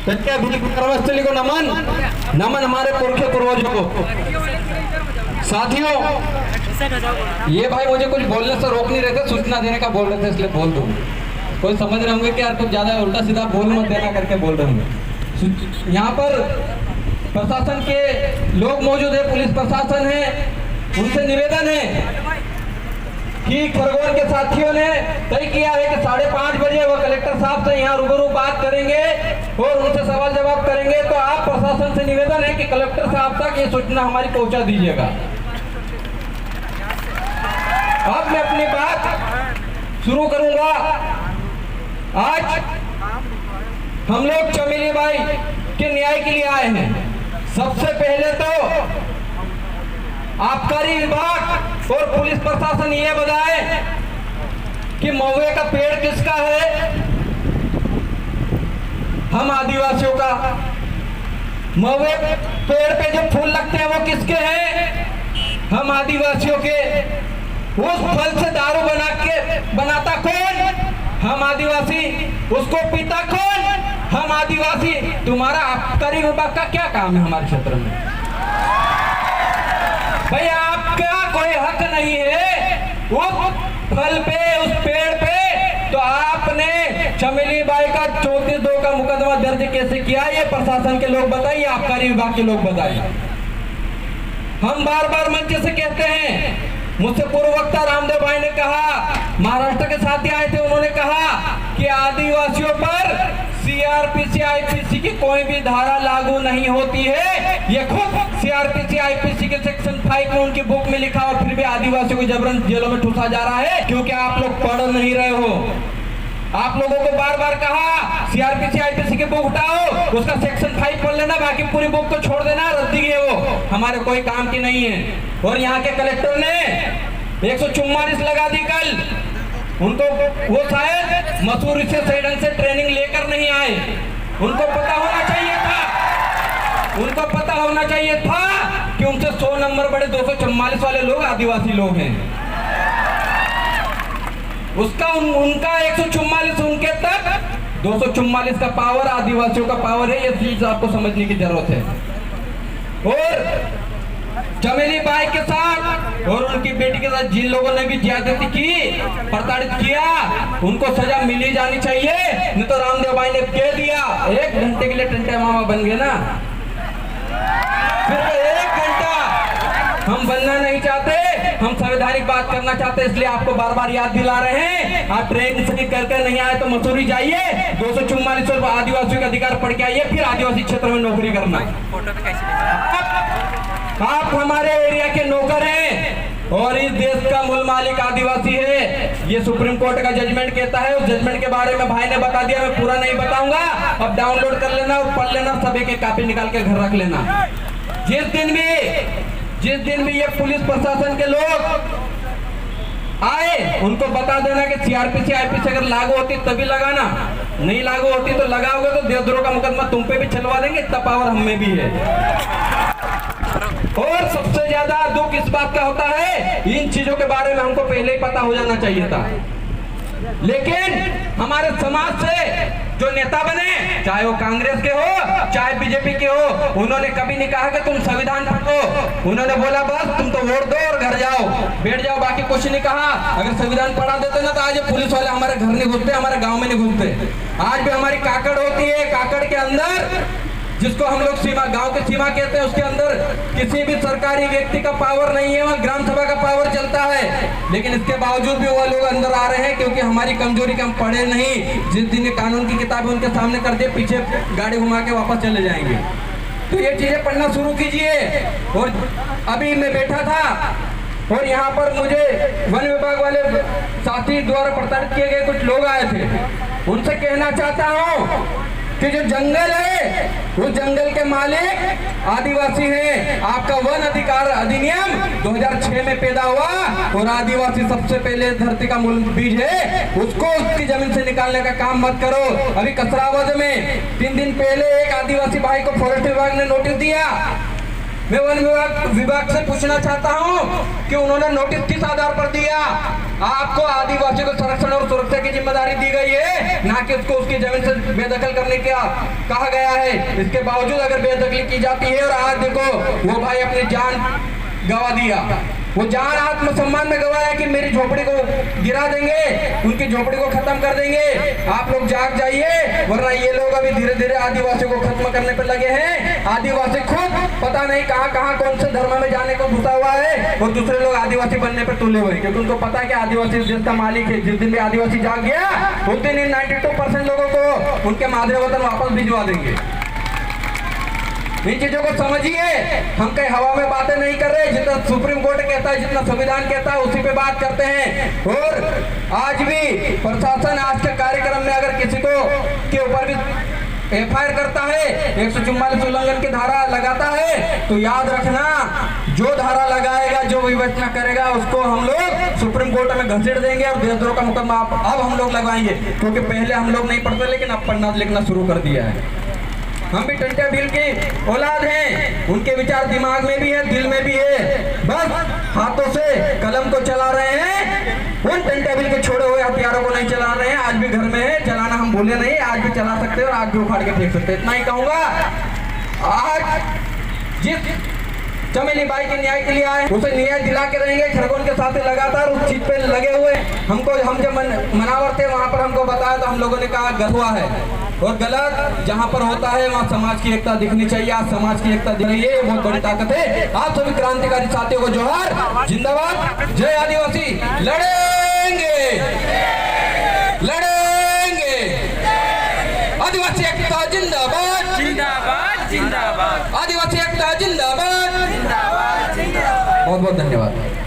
सत्या वीरस्थली को नमन, नमन हमारे पुरखे पूर्वजों को। साथियों, ये भाई मुझे कुछ बोलने से रोक नहीं रहे थे, सूचना देने का बोल रहे थे, इसलिए बोल दूं। कोई समझ रहे होंगे कि यार कुछ ज्यादा उल्टा सीधा बोल मत देना करके बोल रहे होंगे। यहाँ पर प्रशासन के लोग मौजूद है, पुलिस प्रशासन है, उनसे निवेदन है कि खरगोन के साथियों ने तय किया है कि 5:30 बजे वो कलेक्टर साहब से यहाँ रूबरू बात करेंगे और उनसे सवाल जवाब करेंगे। तो आप प्रशासन से निवेदन है कि कलेक्टर साहब तक ये सूचना हमारी पहुंचा दीजिएगा। अब मैं अपनी बात शुरू करूंगा। आज हम लोग चमेली बाई के न्याय के लिए आए हैं। सबसे पहले तो आबकारी विभाग और पुलिस प्रशासन ये बताए कि महुए का पेड़ किसका है? हम आदिवासियों का। महुए पेड़ पे जो फूल लगते हैं वो किसके हैं? हम आदिवासियों के। उस फल से दारू बनाता कौन? हम आदिवासी। उसको पीता कौन? हम आदिवासी। तुम्हारा आबकारी विभाग का क्या काम है हमारे क्षेत्र में? भाई आपका कोई हक नहीं है उस फल पे, उस पेड़ पे। तो आपने चमेली बाई का 34(2) का मुकदमा दर्ज कैसे किया? ये प्रशासन के लोग बताइए, आबकारी विभाग के लोग बताइए। हम बार बार मंच से कहते हैं, मुझसे पूर्व वक्ता रामदेव भाई ने कहा, महाराष्ट्र के साथी आए थे, उन्होंने कहा कि आदिवासियों पर सीआरपीसी आईपीसी की कोई भी धारा लागू नहीं होती है। ये खुद सीआरपीसी आईपीसी के सेक्शन 5 में उनकी बुक में लिखा, और फिर भी आदिवासियों को जबरन जेलों में ठूसा जा रहा है क्योंकि आप लोग पढ़ नहीं रहे हो। आप लोगों को बार बार कहा सीआरपीसी आईपीसी की बुक उठाओ, उसका सेक्शन 5 पढ़ लेना, बाकी पूरी बुक को छोड़ देना, रद्दी है वो, हमारे कोई काम की नहीं है। और यहाँ के कलेक्टर ने 144 लगा दी कल। उनको वो शायद मसूरी से सही ढंग से ट्रेनिंग लेकर नहीं आए। उनको पता होना चाहिए था, उनको पता होना चाहिए था कि उनसे 100 नंबर बड़े 244 वाले लोग आदिवासी लोग हैं। उसका उनका 144 उनके तक 244 का पावर आदिवासियों का पावर है। ये चीज आपको समझने की जरूरत है। और चमेली बाई के साथ और उनकी बेटी के साथ जिन लोगों ने भी ज्यादती की, प्रताड़ित किया, उनको सजा मिली जानी चाहिए। नहीं तो रामदेव भाई ने कह दिया 1 घंटे के लिए टंटे मामा बन गए ना, सिर्फ 1 घंटा। हम बनना नहीं चाहते, हम संवैधानिक बात करना चाहते, इसलिए आपको बार बार याद दिला रहे हैं। आप ट्रेन से करके नहीं आए तो मसूरी जाइए, 244 आदिवासियों का अधिकार पढ़ के आइए, फिर आदिवासी क्षेत्र में नौकरी करना। आप हमारे एरिया के नौकर हैं और इस देश का मूल मालिक आदिवासी है। ये सुप्रीम कोर्ट का जजमेंट कहता है। उस जजमेंट के बारे में भाई ने बता दिया, मैं पूरा नहीं बताऊंगा। अब डाउनलोड कर लेना और पढ़ लेना, सब एक कॉपी निकाल के घर रख लेना। जिस दिन भी ये पुलिस प्रशासन के लोग आए, उनको बता देना कि सीआरपीसी आईपीसी अगर लागू होती तभी लगाना, नहीं लागू होती तो लगाओगे तो देशद्रोह का मुकदमा तुम पे भी चलवा देंगे। इतना पावर हम में भी है। और सबसे ज्यादा दुख इस बात का होता है, इन चीजों के बारे में हमको पहले ही पता हो जाना चाहिए था। लेकिन हमारे समाज से जो नेता बने, चाहे वो कांग्रेस के हो चाहे बीजेपी के हो, उन्होंने कभी नहीं कहा कि तुम संविधान पढ़ो। उन्होंने बोला बस तुम तो वोट दो और घर जाओ, बैठ जाओ, बाकी कुछ नहीं कहा। अगर संविधान पढ़ा देते ना तो आज पुलिस वाले हमारे घर नहीं घुसते, हमारे गांव में नहीं घुसते। आज भी हमारी काकड़ होती है, काकड़ के अंदर, जिसको हम लोग सीमा, गांव की सीमा कहते हैं, उसके अंदर किसी भी सरकारी व्यक्ति का पावर नहीं है, वहाँ ग्राम सभा का पावर चलता है। लेकिन इसके बावजूद भी वो लोग अंदर आ रहे हैं क्योंकि हमारी कमजोरी के हम पढ़े नहीं। जिस दिन कानून की किताबें उनके सामने कर दे, पीछे गाड़ी घुमा के वापस चले जाएंगे। तो ये चीजें पढ़ना शुरू कीजिए। और अभी मैं बैठा था और यहाँ पर मुझे वन विभाग वाले साथी द्वारा प्रताड़ित किए गए कुछ लोग आए थे। उनसे कहना चाहता हूँ कि जो जंगल है उस जंगल के मालिक आदिवासी हैं। आपका वन अधिकार अधिनियम 2006 में पैदा हुआ और आदिवासी सबसे पहले धरती का मूल बीज है, उसको उसकी जमीन से निकालने का काम मत करो। अभी कसरावद में 3 दिन पहले एक आदिवासी भाई को फॉरेस्ट विभाग ने नोटिस दिया मैं वन विभाग से पूछना चाहता हूं कि उन्होंने नोटिस किस आधार पर दिया? आपको आदिवासी को संरक्षण और सुरक्षा की जिम्मेदारी दी गई है, ना कि उसको उसकी जमीन से बेदखल करने का कहा गया है। इसके बावजूद अगर बेदखली की जाती है, और आज देखो वो भाई अपनी जान गंवा दिया, वो जान आत्मसम्मान में गवाया कि मेरी झोपड़ी को गिरा देंगे, उनकी झोपड़ी को खत्म कर देंगे। आप लोग जाग जाइए, वरना ये लोग अभी धीरे धीरे आदिवासी को खत्म करने पर लगे हैं। आदिवासी खुद पता नहीं कहां कहां कौन से धर्म में जाने को घुसा हुआ है, और दूसरे लोग आदिवासी बनने पर तुले हुए हैं, क्योंकि उनको पता है कि आदिवासी देश का मालिक है। जिस दिन भी आदिवासी जाग गया, उस दिन इन 92% लोगों को उनके मादरे वतन वापस भिजवा देंगे। इन चीजों को समझिए। हम कहीं हवा में बातें नहीं कर रहे, जितना सुप्रीम कोर्ट कहता है, जितना संविधान कहता है, उसी पे बात करते हैं। और आज भी प्रशासन आज के कार्यक्रम में अगर किसी को के ऊपर भी FIR करता है, 144 उल्लंघन की धारा लगाता है, तो याद रखना, जो धारा लगाएगा, जो विवेचना करेगा, उसको हम लोग सुप्रीम कोर्ट में घसीट देंगे और देशद्रोह का मुकदमा अब हम लोग लगवाएंगे। क्योंकि पहले हम लोग नहीं पढ़ते, लेकिन अब पढ़ना लिखना शुरू कर दिया है। हम भी टंट्या भील की औलाद हैं, उनके विचार दिमाग में भी है, दिल में भी है, बस हाथों से कलम को चला रहे हैं। उन टंट्या भील के छोड़े हुए हथियारों को नहीं चला रहे हैं। आज भी घर में है, चलाना हम भूले नहीं, आज भी चला सकते हैं और आज भी उखाड़ के फेंक सकते हैं। इतना ही कहूंगा। आज जिस चमेली बाई के न्याय के लिए आए, उसे न्याय दिला के रहेंगे। खरगोन के साथ लगातार उस चीज पे लगे हुए। हम जब मनावर थे, वहां पर हमको बताया तो हम लोगों ने कहा गधुआ है, और गलत जहां पर होता है वहां समाज की एकता दिखनी चाहिए। आज समाज की एकता दिख रही है, बहुत बड़ी ताकत है। आप सभी क्रांतिकारी साथियों को जोहार, जिंदाबाद, जय आदिवासी। लड़ेंगे लड़ेंगे, आदिवासी एकता जिंदाबाद जिंदाबाद जिंदाबाद, आदिवासी एकता जिंदाबाद जिंदाबाद जिंदाबाद। बहुत बहुत धन्यवाद।